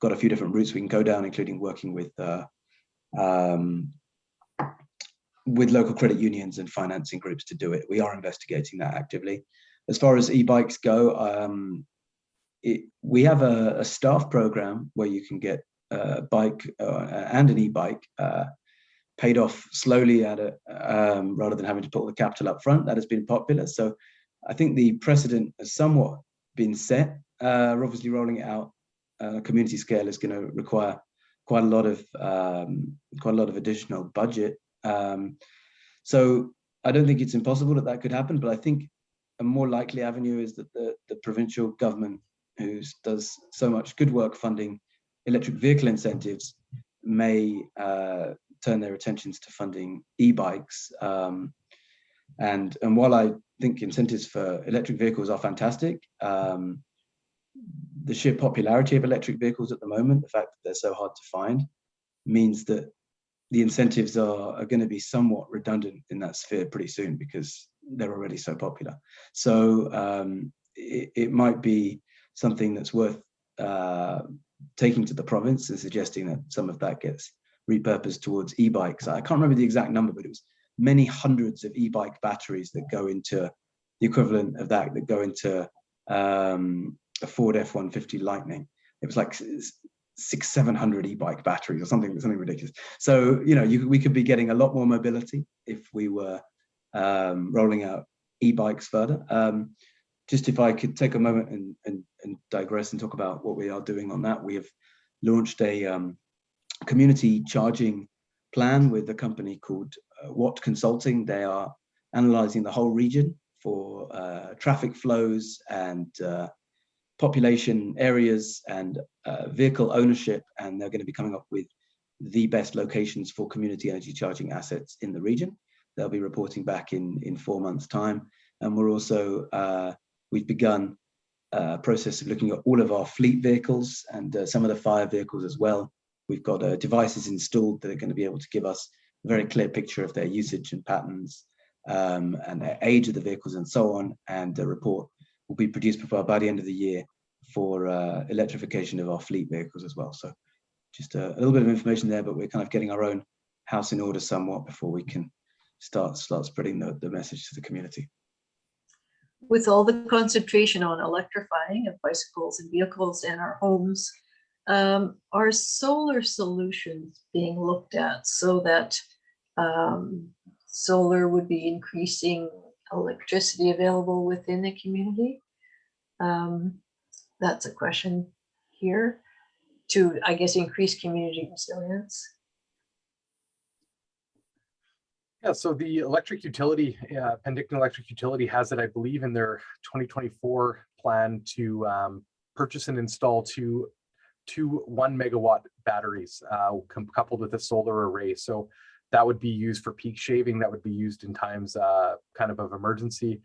got a few different routes we can go down, including working with local credit unions and financing groups to do it. We are investigating that actively. As far as e-bikes go, we have a staff program where you can get a bike and an e-bike paid off slowly rather than having to put all the capital up front. That has been popular. So I think the precedent has somewhat been set. We're obviously rolling it out. Community scale is going to require quite a lot of additional budget. So I don't think it's impossible that could happen, but I think a more likely avenue is that the provincial government, who does so much good work funding electric vehicle incentives, may turn their attentions to funding e-bikes. And while I think incentives for electric vehicles are fantastic, the sheer popularity of electric vehicles at the moment, the fact that they're so hard to find, means that the incentives are going to be somewhat redundant in that sphere pretty soon because they're already so popular. So it might be something that's worth taking to the province and suggesting that some of that gets repurposed towards e-bikes. I can't remember the exact number, but it was many hundreds of e-bike batteries that go into the equivalent of that go into a Ford F-150 Lightning. It was like 600-700 e-bike batteries or something ridiculous. So we could be getting a lot more mobility if we were rolling out e-bikes further. Just if I could take a moment and digress and talk about what we are doing on that. We have launched a community charging plan with a company called Watt Consulting. They are analyzing the whole region for traffic flows and population areas and vehicle ownership, and they're going to be coming up with the best locations for community energy charging assets in the region. They'll be reporting back in 4 months' time, and we're also we've begun a process of looking at all of our fleet vehicles and some of the fire vehicles as well. We've got devices installed that are going to be able to give us a very clear picture of their usage and patterns and the age of the vehicles and so on, and a report will be produced by the end of the year for electrification of our fleet vehicles as well. So just a little bit of information there, but we're kind of getting our own house in order somewhat before we can start spreading the message to the community. With all the concentration on electrifying of bicycles and vehicles and our homes, are solar solutions being looked at so that solar would be increasing electricity available within the community? That's a question here to, I guess, increase community resilience. Yeah, so the electric utility, Penticton Electric Utility has it, I believe, in their 2024 plan to purchase and install two 1 megawatt batteries coupled with a solar array. So that would be used for peak shaving. That would be used in times kind of emergency.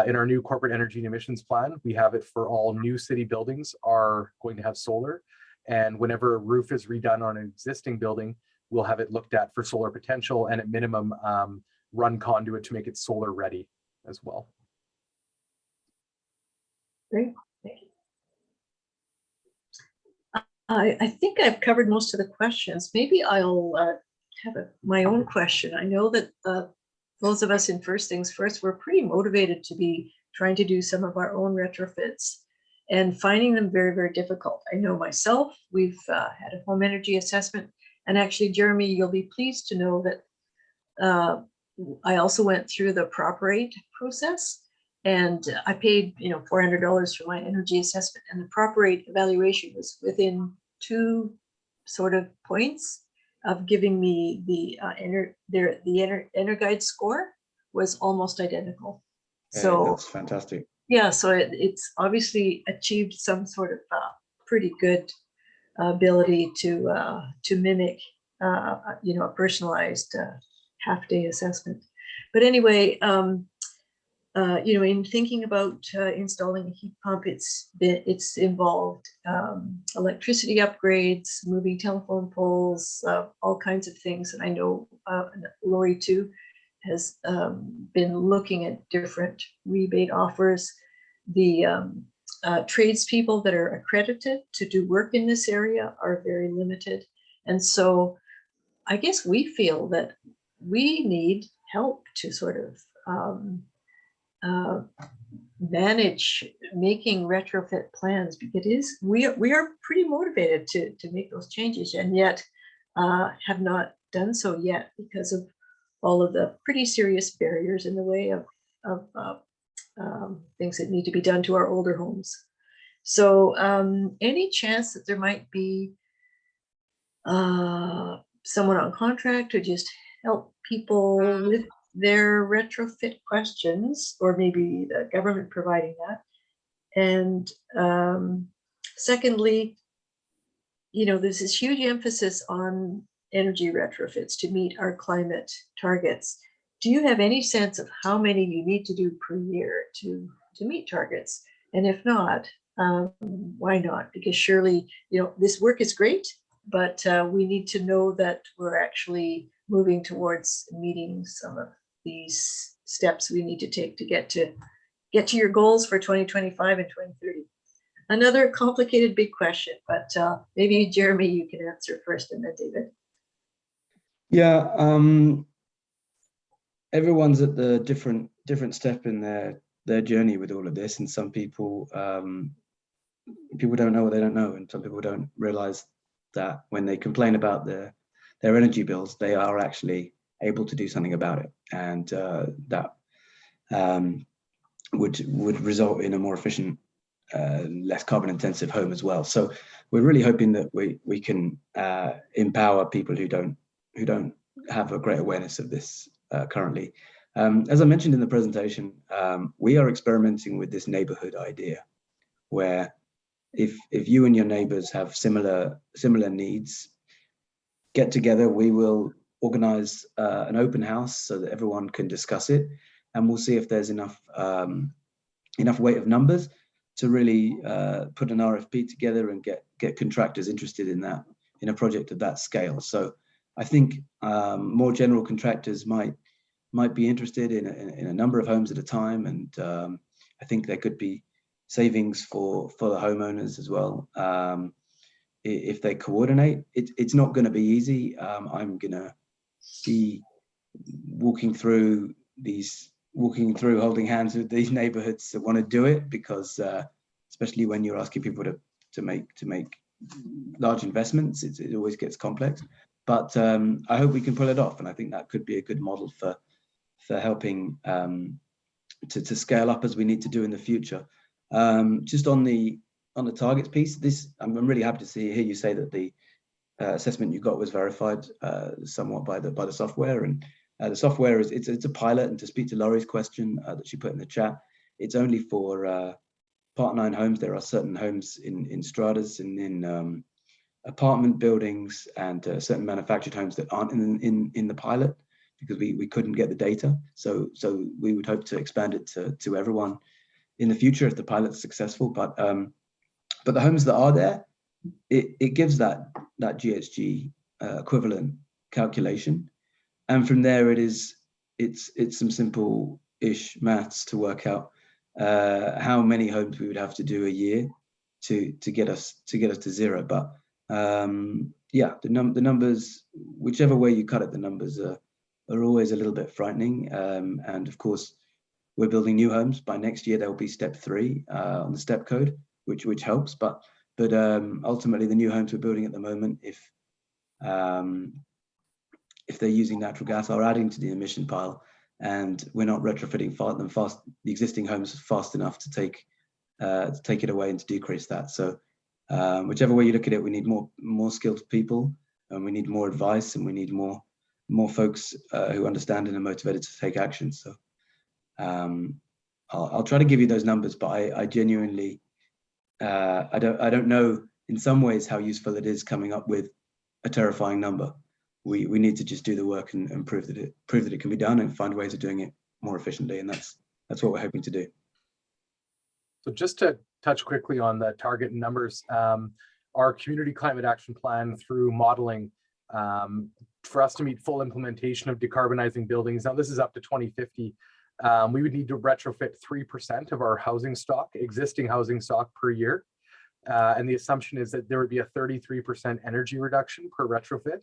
In our new corporate energy and emissions plan, we have it for all new city buildings are going to have solar. And whenever a roof is redone on an existing building, we'll have it looked at for solar potential and at minimum run conduit to make it solar ready as well. Great, thank you. I think I've covered most of the questions. Maybe I'll have my own question. I know that those of us in First Things First, we're pretty motivated to be trying to do some of our own retrofits and finding them very, very difficult. I know myself, we've had a home energy assessment. And actually, Jeremy, you'll be pleased to know that I also went through the Properate process, and I paid $400 for my energy assessment, and the Properate evaluation was within 2 sort of points of giving me the EnerGuide score was almost identical. So that's fantastic. Yeah, so it's obviously achieved some sort of pretty good ability to mimic, a personalized half-day assessment. But anyway, in thinking about installing a heat pump, it's involved electricity upgrades, moving telephone poles, all kinds of things. And I know Lori too has been looking at different rebate offers. The tradespeople that are accredited to do work in this area are very limited. And so I guess we feel that we need help to sort of manage making retrofit plans, because we are pretty motivated to make those changes, and yet have not done so yet because of all of the pretty serious barriers in the way of things that need to be done to our older homes. So any chance that there might be someone on contract to just help people with their retrofit questions, or maybe the government providing that? And secondly, there's this huge emphasis on energy retrofits to meet our climate targets. Do you have any sense of how many you need to do per year to meet targets? And if not, why not? Because surely, this work is great, but we need to know that we're actually moving towards meeting some of these steps we need to take to get to your goals for 2025 and 2030. Another complicated big question, but maybe Jeremy, you can answer first, and then David. Yeah, everyone's at the different step in their journey with all of this, and some people don't know what they don't know, and some people don't realize that when they complain about their energy bills, they are actually able to do something about it, and that would result in a more efficient, less carbon intensive home as well. So we're really hoping that we can empower people who don't have a great awareness of this currently. As I mentioned in the presentation, we are experimenting with this neighborhood idea, where if you and your neighbors have similar needs, get together. We will organize an open house so that everyone can discuss it, and we'll see if there's enough weight of numbers to really put an RFP together and get contractors interested in a project of that scale. So I think more general contractors might be interested in a number of homes at a time, and I think there could be savings for the homeowners as well if they coordinate. It's not going to be easy. I'm going to be walking through holding hands with these neighborhoods that want to do it, because especially when you're asking people to make large investments, it always gets complex. But I hope we can pull it off, and I think that could be a good model for helping to scale up as we need to do in the future. Just on the targets piece, I'm really happy to hear you say that the assessment you got was verified somewhat by the software, and the software it's a pilot. And to speak to Laurie's question that she put in the chat, it's only for Part 9 homes. There are certain homes in stratas and in apartment buildings and certain manufactured homes that aren't in the pilot, because we couldn't get the data. So we would hope to expand it to everyone in the future if the pilot's successful. But the homes that are there, it gives that GHG equivalent calculation, and from there it's some simple-ish maths to work out how many homes we would have to do a year to get us to zero. But yeah, the numbers, whichever way you cut it, the numbers are always a little bit frightening. And of course, we're building new homes. By next year, there will be step 3 on the step code, which helps. But ultimately, the new homes we're building at the moment, if they're using natural gas, are adding to the emission pile, and we're not retrofitting the existing homes fast enough to take it away and to decrease that. So whichever way you look at it, we need more skilled people, and we need more advice, and we need more I'll try to give you those numbers, but I genuinely, I don't know in some ways how useful it is coming up with a terrifying number. We need to just do the work and prove that it can be done and find ways of doing it more efficiently. And that's what we're hoping to do. So just to touch quickly on the target numbers, our community climate action plan through modeling for us to meet full implementation of decarbonizing buildings. Now this is up to 2050. We would need to retrofit 3% of our housing stock, existing housing stock per year. And the assumption is that there would be a 33% energy reduction per retrofit.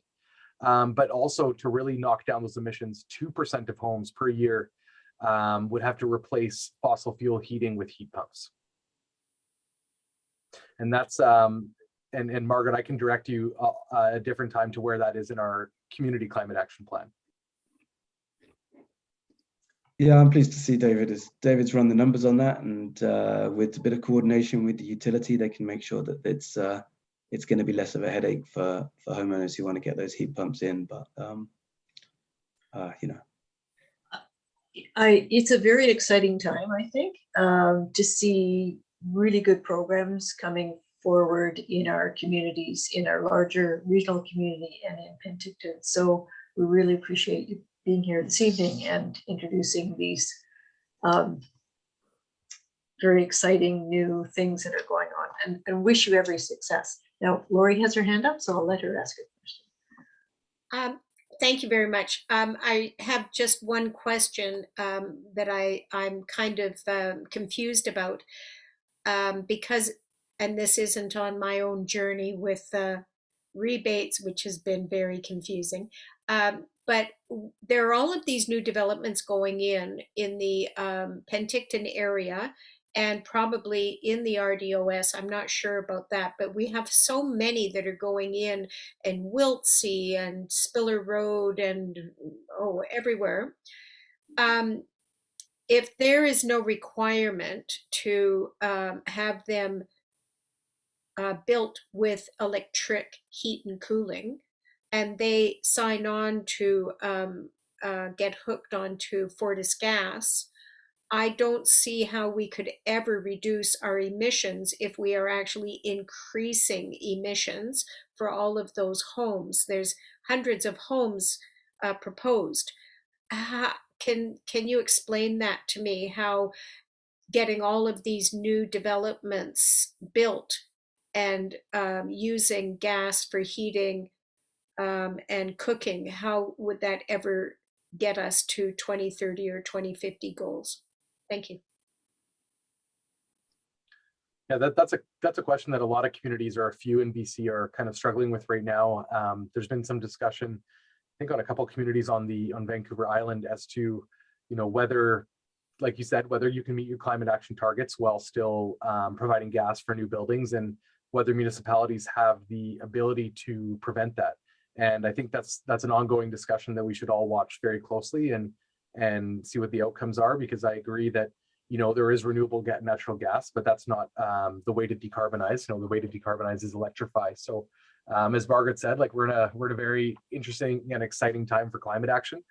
But also to really knock down those emissions, 2% of homes per year would have to replace fossil fuel heating with heat pumps. And that's, and Margaret, I can direct you a different time to where that is in our community climate action plan. Yeah, I'm pleased to see David's run the numbers on that, and with a bit of coordination with the utility, they can make sure that it's going to be less of a headache for homeowners who want to get those heat pumps in. But you know, it's a very exciting time, I think, to see really good programs coming forward in our communities, in our larger regional community and in Penticton. So we really appreciate you being here this evening and introducing these very exciting new things that are going on, and wish you every success. Now, Lori has her hand up, so I'll let her ask a question. Thank you very much. I have just one question that I'm kind of confused about because, and this isn't on my own journey with rebates, which has been very confusing. But there are all of these new developments going in the Penticton area and probably in the RDOS. I'm not sure about that, but we have so many that are going in Wiltsea and Spiller Road and everywhere. If there is no requirement to have them built with electric heat and cooling, and they sign on to get hooked onto Fortis Gas, I don't see how we could ever reduce our emissions if we are actually increasing emissions for all of those homes. There's hundreds of homes proposed. Can you explain that to me, how getting all of these new developments built and using gas for heating and cooking, how would that ever get us to 2030 or 2050 goals? Thank you. Yeah, that's a question that a lot of communities, or a few in BC, are kind of struggling with right now. There's been some discussion, I think, on a couple of communities on Vancouver Island as to, whether, like you said, whether you can meet your climate action targets while still providing gas for new buildings, and whether municipalities have the ability to prevent that. And I think that's an ongoing discussion that we should all watch very closely and see what the outcomes are, because I agree that, there is renewable natural gas, but that's not the way to decarbonize. The way to decarbonize is electrify. So as Margaret said, like we're in a very interesting and exciting time for climate action.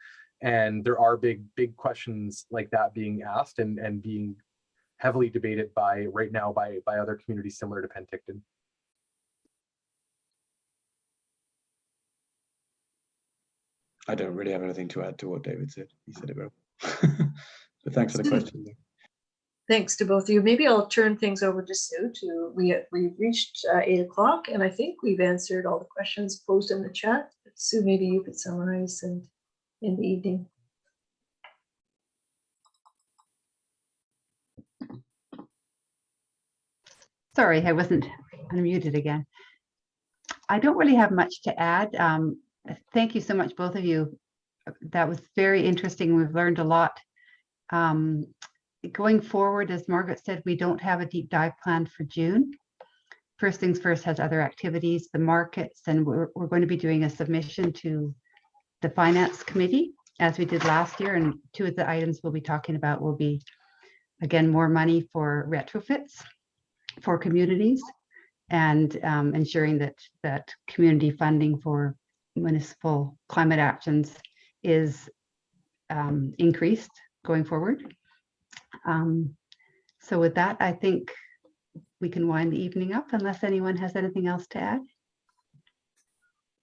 And there are big questions like that being asked and being heavily debated right now by other communities similar to Penticton. I don't really have anything to add to what David said. He said it well. But thanks for the question. Thanks to both of you. Maybe I'll turn things over to Sue. We've reached 8 o'clock, and I think we've answered all the questions posed in the chat. Sue, maybe you could summarize in the evening. Sorry, I wasn't unmuted again. I don't really have much to add. Thank you so much, both of you. That was very interesting. We've learned a lot. Going forward, as Margaret said, we don't have a deep dive planned for June. First Things First has other activities, the markets, and we're going to be doing a submission to the Finance Committee, as we did last year. And two of the items we'll be talking about will be, again, more money for retrofits for communities, and ensuring that community funding for municipal climate actions is increased going forward. So with that, I think we can wind the evening up unless anyone has anything else to add.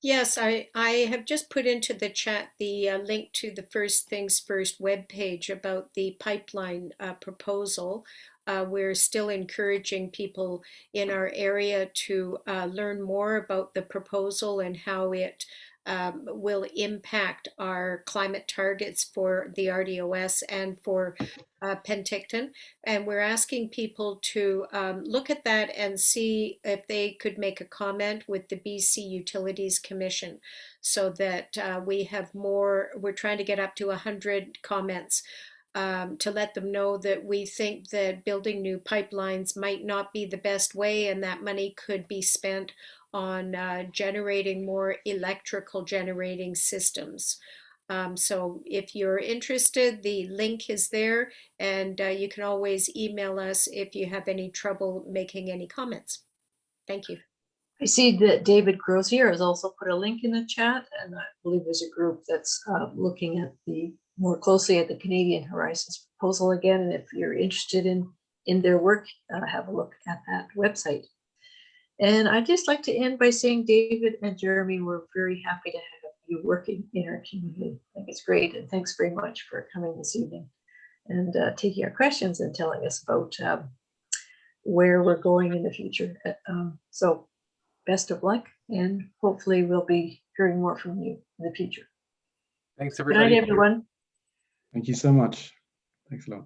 Yes, I have just put into the chat the link to the First Things First webpage about the pipeline proposal. We're still encouraging people in our area to learn more about the proposal and how it will impact our climate targets for the RDOS and for Penticton. And we're asking people to look at that and see if they could make a comment with the BC Utilities Commission so that we have more. We're trying to get up to 100 comments to let them know that we think that building new pipelines might not be the best way, and that money could be spent on generating more electrical generating systems. So if you're interested, the link is there, and you can always email us if you have any trouble making any comments. Thank you. I see that David Crozier has also put a link in the chat, and I believe there's a group that's looking at more closely at the Canadian Horizons proposal again. And if you're interested in their work, have a look at that website. And I'd just like to end by saying, David and Jeremy, we're very happy to have you working in our community. I think it's great, and thanks very much for coming this evening and taking our questions and telling us about where we're going in the future. So best of luck, and hopefully we'll be hearing more from you in the future. Thanks, Good everybody. night, everyone. Thank you so much. Thanks a lot.